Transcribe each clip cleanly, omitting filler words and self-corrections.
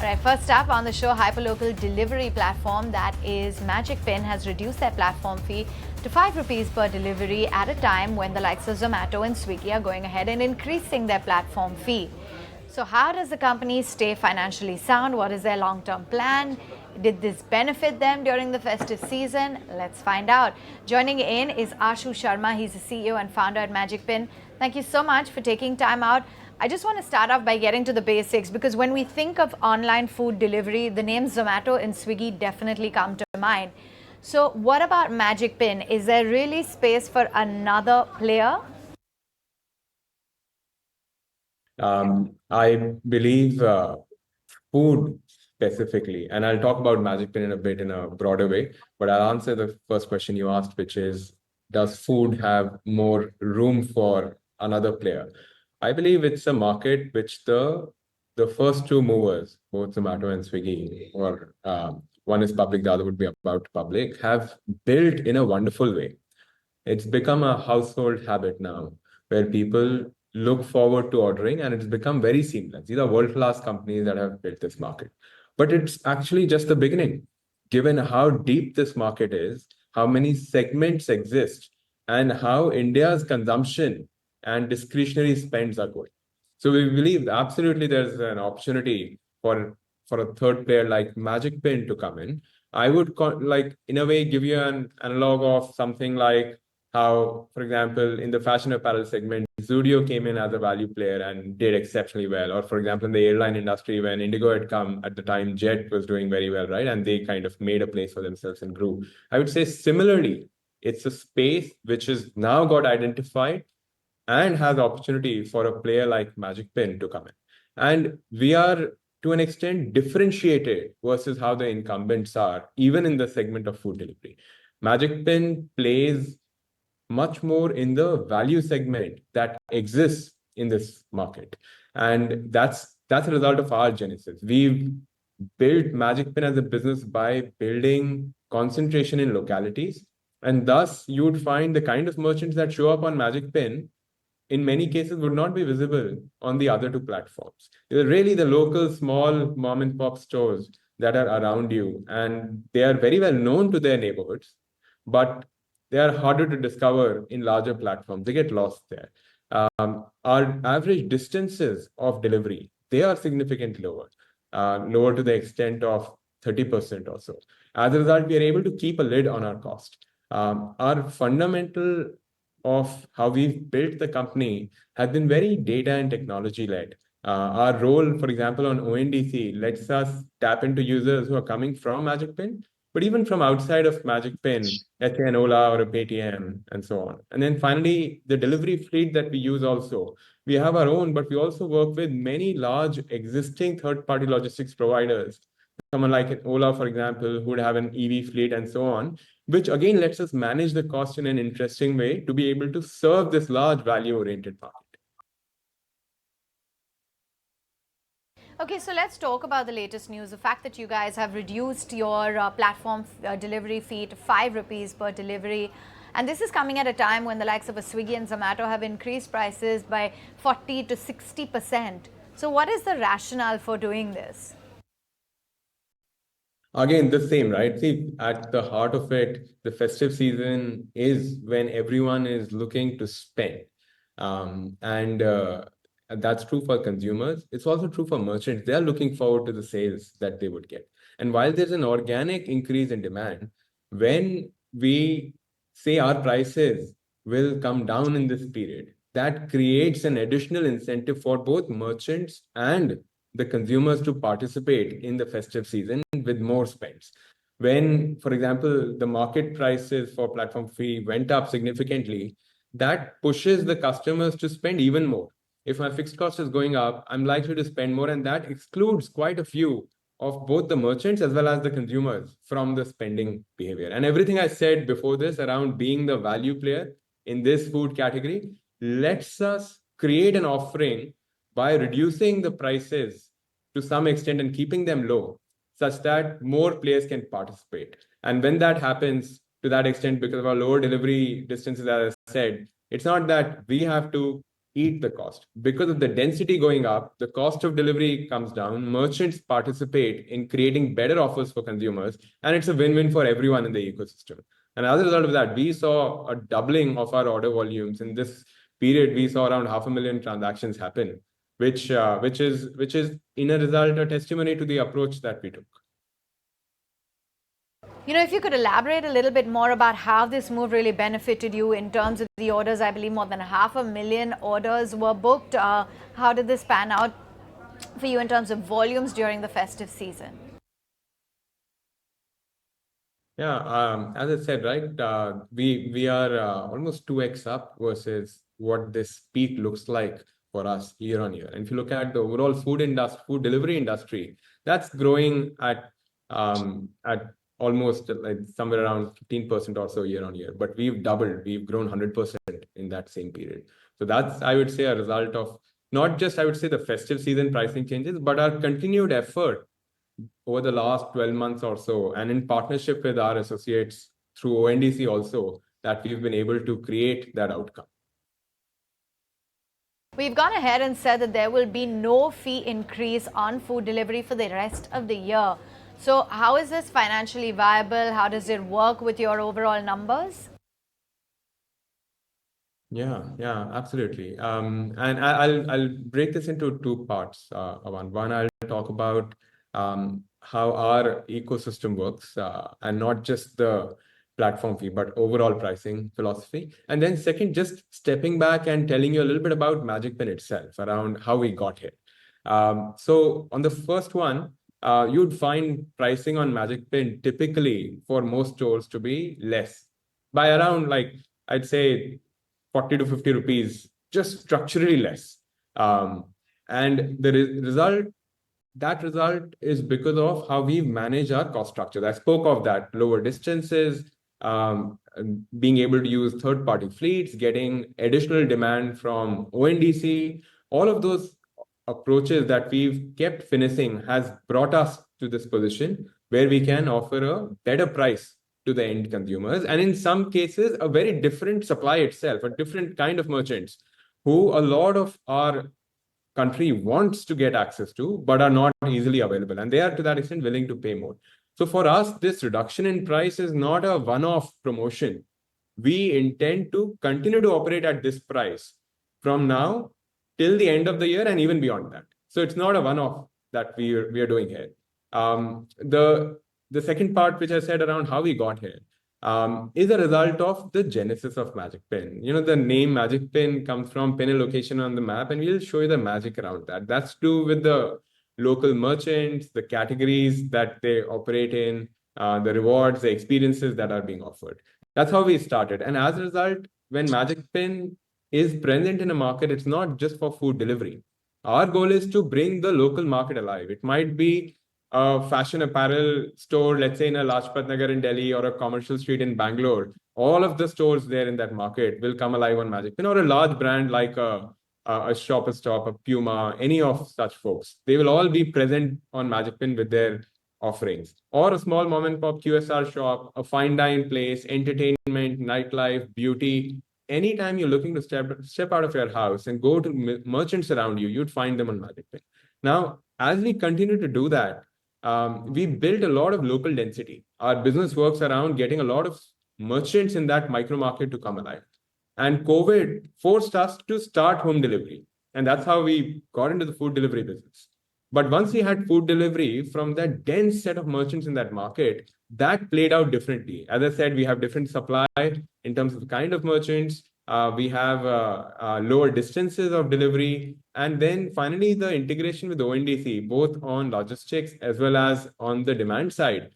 All right, first up on the show, hyperlocal delivery platform that is Magicpin has reduced their platform fee to 5 rupees per delivery at a time when the likes of Zomato and Swiggy are going ahead and increasing their platform fee. So how does the company stay financially sound? What is their long-term plan? Did this benefit them during the festive season? Let's find out. Joining in is Anshoo Sharma. He's the CEO and founder at Magicpin. Thank you so much for taking time out. I just want to start off by getting to the basics, because when we think of online food delivery, the names Zomato and Swiggy definitely come to mind. So what about Magicpin? Is there really space for another player? I believe food specifically, and I'll talk about Magicpin in a bit in a broader way, but I'll answer the first question you asked, which is, does food have more room for another player? I believe it's a market which the first two movers, both Zomato and Swiggy, or one is public, the other would be about public, have built in a wonderful way. It's become a household habit now, where people look forward to ordering, and it's become very seamless. These are world-class companies that have built this market. But it's actually just the beginning, given how deep this market is, how many segments exist, and how India's consumption and discretionary spends are going. So we believe absolutely there's an opportunity for a third player like Magicpin to come in. I would in a way give you an analog of something like how, for example, in the fashion apparel segment, Zudio came in as a value player and did exceptionally well. Or, for example, in the airline industry, when Indigo had come at the time, Jet was doing very well, right? And they kind of made a place for themselves and grew. I would say similarly, it's a space which is now got identified and has opportunity for a player like Magicpin to come in. And we are, to an extent, differentiated versus how the incumbents are, even in the segment of food delivery. Magicpin plays much more in the value segment that exists in this market. And that's a result of our genesis. We've built Magicpin as a business by building concentration in localities. And thus, you would find the kind of merchants that show up on Magicpin in many cases would not be visible on the other two platforms. They're really the local small mom and pop stores that are around you, and they are very well known to their neighborhoods, but they are harder to discover in larger platforms. They get lost there. Our average distances of delivery, they are significantly lower, lower to the extent of 30% or so. As a result, we are able to keep a lid on our cost. Our fundamental of how we've built the company has been very data and technology led. Our role, for example, on ONDC lets us tap into users who are coming from Magicpin, but even from outside of Magicpin, let's say an Ola or a Paytm and so on. And then finally, the delivery fleet that we use also. We have our own, but we also work with many large existing third-party logistics providers. Someone like an Ola, for example, who would have an EV fleet and so on, which again lets us manage the cost in an interesting way to be able to serve this large value-oriented market. Okay, so let's talk about the latest news. The fact that you guys have reduced your platform delivery fee to 5 rupees per delivery. And this is coming at a time when the likes of a Swiggy and Zomato have increased prices by 40 to 60%. So what is the rationale for doing this? Again, the same, right? See, at the heart of it, the festive season is when everyone is looking to spend. And that's true for consumers. It's also true for merchants. They are looking forward to the sales that they would get. And while there's an organic increase in demand, when we say our prices will come down in this period, that creates an additional incentive for both merchants and the consumers to participate in the festive season with more spends. When, for example, the market prices for platform fee went up significantly, that pushes the customers to spend even more. If my fixed cost is going up, I'm likely to spend more, and that excludes quite a few of both the merchants as well as the consumers from the spending behavior. And everything I said before this around being the value player in this food category lets us create an offering by reducing the prices to some extent and keeping them low, such that more players can participate. And when that happens to that extent, because of our lower delivery distances, as I said, it's not that we have to eat the cost. Because of the density going up, the cost of delivery comes down. Merchants participate in creating better offers for consumers, and it's a win-win for everyone in the ecosystem. And as a result of that, we saw a doubling of our order volumes. In this period, we saw around 500,000 transactions happen, which is in a result a testimony to the approach that we took. If you could elaborate a little bit more about how this move really benefited you in terms of the orders. I believe more than 500,000 orders were booked. How did this pan out for you in terms of volumes during the festive season? Yeah, as I said, right, we are almost 2x up versus what this peak looks like for us year on year. And if you look at the overall food delivery industry, that's growing at almost like somewhere around 15% or so year on year. But we've doubled, we've grown 100% in that same period. So that's, I would say, a result of not just, I would say, the festive season pricing changes, but our continued effort over the last 12 months or so, and in partnership with our associates through ONDC also, that we've been able to create that outcome. We've gone ahead and said that there will be no fee increase on food delivery for the rest of the year. So how is this financially viable? How does it work with your overall numbers? Yeah, absolutely. And I'll break this into two parts. One, I'll talk about how our ecosystem works, and not just the platform fee, but overall pricing philosophy. And then second, just stepping back and telling you a little bit about Magicpin itself, around how we got here. So on the first one, you'd find pricing on Magicpin typically for most stores to be less by around, like, I'd say 40 to 50 rupees, just structurally less. And the result is because of how we manage our cost structure. I spoke of that: lower distances, being able to use third-party fleets, getting additional demand from ONDC. All of those approaches that we've kept finessing has brought us to this position where we can offer a better price to the end consumers, and in some cases a very different supply itself, a different kind of merchants who a lot of our country wants to get access to but are not easily available, and they are to that extent willing to pay more. So for us, this reduction in price is not a one-off promotion. We intend to continue to operate at this price from now till the end of the year and even beyond that. So it's not a one-off that we are doing here. The second part, which I said around how we got here, is a result of the genesis of Magicpin. The name Magicpin comes from pin a location on the map, and we'll show you the magic around that. That's to do with the local merchants, the categories that they operate in, the rewards, the experiences that are being offered. That's how we started. And as a result, when Magicpin is present in a market, it's not just for food delivery. Our goal is to bring the local market alive. It might be a fashion apparel store, let's say in a Lajpat Nagar in Delhi, or a commercial street in Bangalore. All of the stores there in that market will come alive on Magicpin, or a large brand like a Shoppers Stop, a Puma, any of such folks. They will all be present on Magicpin with their offerings. Or a small mom and pop QSR shop, a fine dine place, entertainment, nightlife, beauty. Anytime you're looking to step out of your house and go to merchants around you, you'd find them on Magicpin. Now, as we continue to do that, we built a lot of local density. Our business works around getting a lot of merchants in that micro market to come alive. And COVID forced us to start home delivery. And that's how we got into the food delivery business. But once we had food delivery from that dense set of merchants in that market, that played out differently. As I said, we have different supply in terms of the kind of merchants. We have lower distances of delivery. And then finally, the integration with ONDC, both on logistics as well as on the demand side,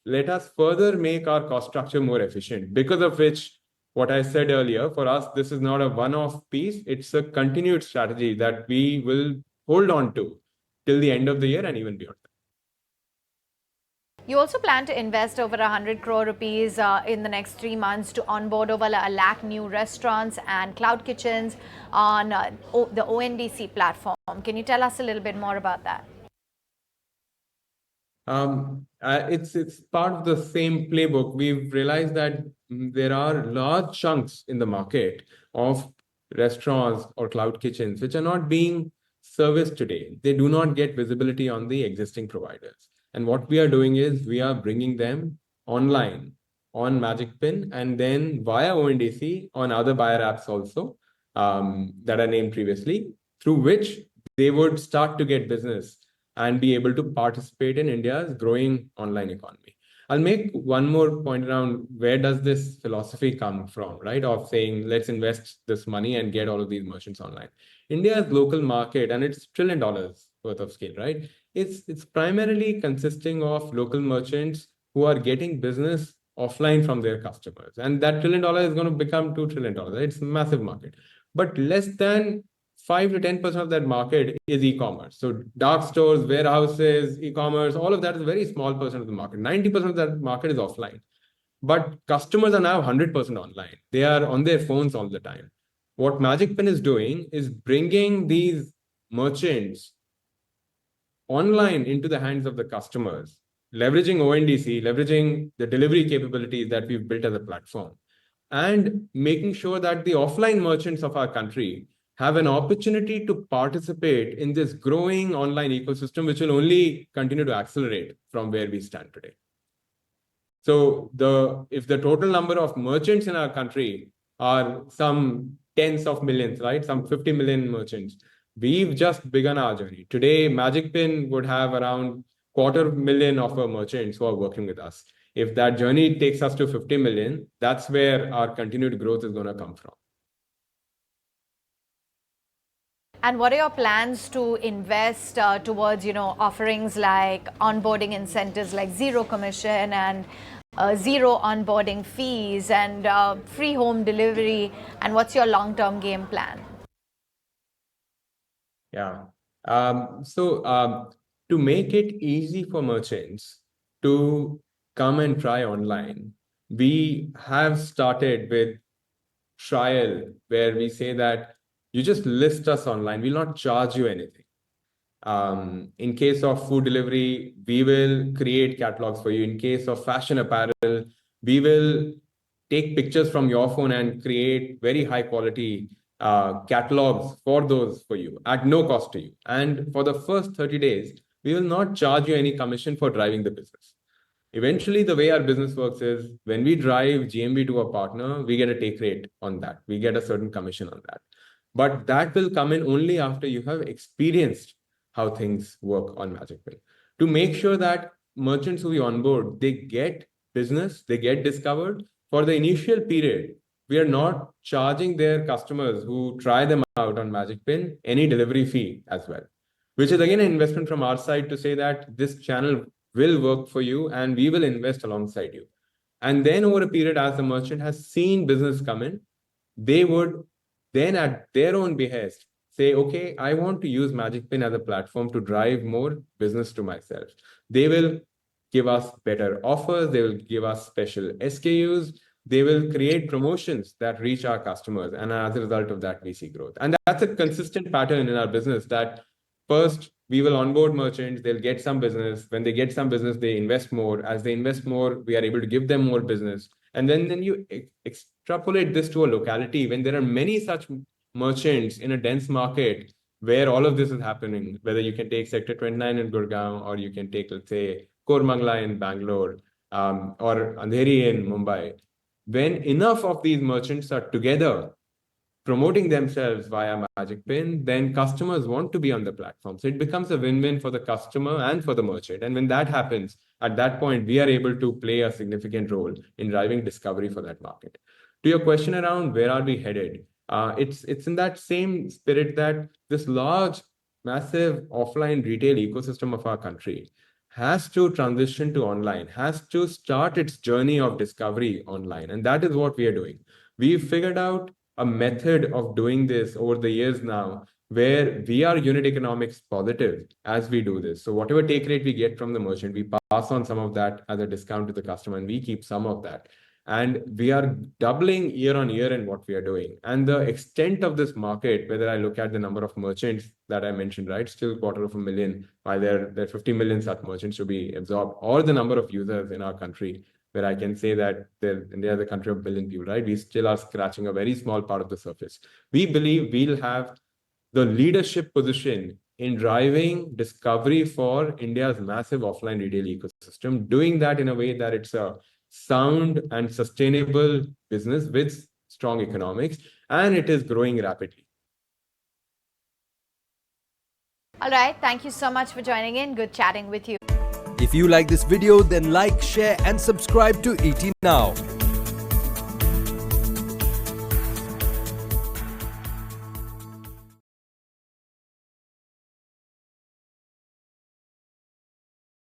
let us further make our cost structure more efficient. Because of which, what I said earlier, for us, this is not a one-off piece. It's a continued strategy that we will hold on to till the end of the year and even beyond. You also plan to invest over 100 crore rupees in the next 3 months to onboard over a lakh new restaurants and cloud kitchens on the ONDC platform. Can you tell us a little bit more about that? It's part of the same playbook. We've realized that there are large chunks in the market of restaurants or cloud kitchens which are not being serviced today. They do not get visibility on the existing providers. And what we are doing is we are bringing them online on Magicpin and then via ONDC on other buyer apps also that are named previously, through which they would start to get business and be able to participate in India's growing online economy. I'll make one more point around where does this philosophy come from, right? Of saying, let's invest this money and get all of these merchants online. India's local market, and it's $1 trillion worth of scale, right? It's primarily consisting of local merchants who are getting business offline from their customers. And that $1 trillion is going to become $2 trillion. It's a massive market. But less than 5 to 10% of that market is e-commerce. So dark stores, warehouses, e-commerce, all of that is a very small percent of the market. 90% of that market is offline. But customers are now 100% online. They are on their phones all the time. What Magicpin is doing is bringing these merchants online into the hands of the customers, leveraging ONDC, leveraging the delivery capabilities that we've built as a platform, and making sure that the offline merchants of our country have an opportunity to participate in this growing online ecosystem, which will only continue to accelerate from where we stand today. So if the total number of merchants in our country are some tens of millions, right? Some 50 million merchants. We've just begun our journey. Today, Magicpin would have around 250,000 of our merchants who are working with us. If that journey takes us to 50 million, that's where our continued growth is going to come from. And what are your plans to invest towards, offerings like onboarding incentives like zero commission and zero onboarding fees and free home delivery? And what's your long-term game plan? Yeah. To make it easy for merchants to come and try online, we have started with trial where we say that you just list us online. We'll not charge you anything. In case of food delivery, we will create catalogs for you. In case of fashion apparel, we will take pictures from your phone and create very high quality catalogs for those for you at no cost to you. And for the first 30 days, we will not charge you any commission for driving the business. Eventually, the way our business works is when we drive GMV to a partner, we get a take rate on that. We get a certain commission on that. But that will come in only after you have experienced how things work on Magicpin. To make sure that merchants who we onboard, they get business, they get discovered. For the initial period, we are not charging their customers who try them out on Magicpin any delivery fee as well, which is again an investment from our side to say that this channel will work for you and we will invest alongside you. And then over a period, as the merchant has seen business come in, they would then at their own behest say, okay, I want to use Magicpin as a platform to drive more business to myself. They will give us better offers. They will give us special SKUs. They will create promotions that reach our customers. And as a result of that, we see growth. And that's a consistent pattern in our business that first, we will onboard merchants, they'll get some business. When they get some business, they invest more. As they invest more, we are able to give them more business. And then you extrapolate this to a locality when there are many such merchants in a dense market where all of this is happening, whether you can take Sector 29 in Gurgaon or you can take, let's say, Kormangla in Bangalore or Andheri in Mumbai. When enough of these merchants are together, promoting themselves via Magicpin, then customers want to be on the platform. So it becomes a win-win for the customer and for the merchant. And when that happens, at that point, we are able to play a significant role in driving discovery for that market. To your question around where are we headed, it's in that same spirit that this large, massive offline retail ecosystem of our country has to transition to online, has to start its journey of discovery online. And that is what we are doing. We've figured out a method of doing this over the years now where we are unit economics positive as we do this. So whatever take rate we get from the merchant, we pass on some of that as a discount to the customer and we keep some of that. And we are doubling year on year in what we are doing. And the extent of this market, whether I look at the number of merchants that I mentioned, right, still 250,000, while there are 50 million such merchants to be absorbed, or the number of users in our country, where I can say that India is a country of 1 billion people, right? We still are scratching a very small part of the surface. We believe we'll have the leadership position in driving discovery for India's massive offline retail ecosystem, doing that in a way that it's a sound and sustainable business with strong economics, and it is growing rapidly. All right. Thank you so much for joining in. Good chatting with you. If you like this video, then like, share and subscribe to ET Now.